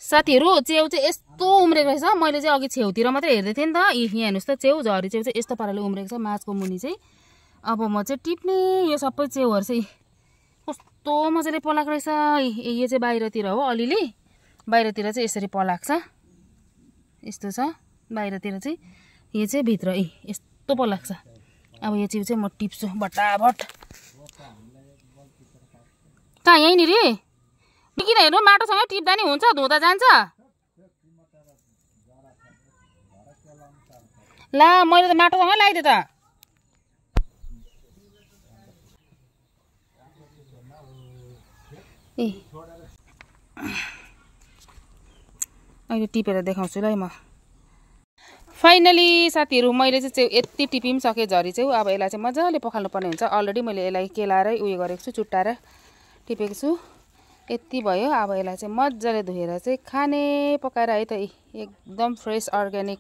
साथीहरु च्याउ चाहिँ यस्तो उम्रेको रहेछ मैले चाहिँ अघि छेउतिर मात्रै हेर्दै थिएँ नि त यहाँ हेर्नुस् त च्याउ झरी च्याउ चाहिँ यस्तो पाराले उम्रेको छ माछको मुनि चाहिँ अब म चाहिँ टिप्ने यो सबै च्याउहरु चाहिँ कस्तो मजाले पलाएको रहेछ यो चाहिँ बाहिरतिर हो अलिअलि बाहिरतिर चाहिँ यसरी पलाएको छ यस्तो छ बाहिरतिर चाहिँ यो चाहिँ भित्र यस्तो पलाएको छ अब यो च्याउ चाहिँ म टिप्छु भटाभट कहाँ यही नि रे किन हेर्नु माटोसँग टिप्दा नि हुन्छ धुँदा जान्छ ला मैले त माटोसँग लगाइदिएँ त अहिले टिपेर देखाउँछु ल म फाइनली साथीहरु मैले चाहिँ च्याउ यति टिपिम सके झरी च्याउ अब यसलाई चाहिँ मजाले पखाल्नु पर्ने हुन्छ अलरेडी मैले यसलाई केलारै उयो गरेको छु चुट्टाएर टिपेको छु यति भयो अब यसलाई चाहिँ मजाले धोएर चाहिँ खाने पकाएर है त एकदम फ्रेश अर्ग्यानिक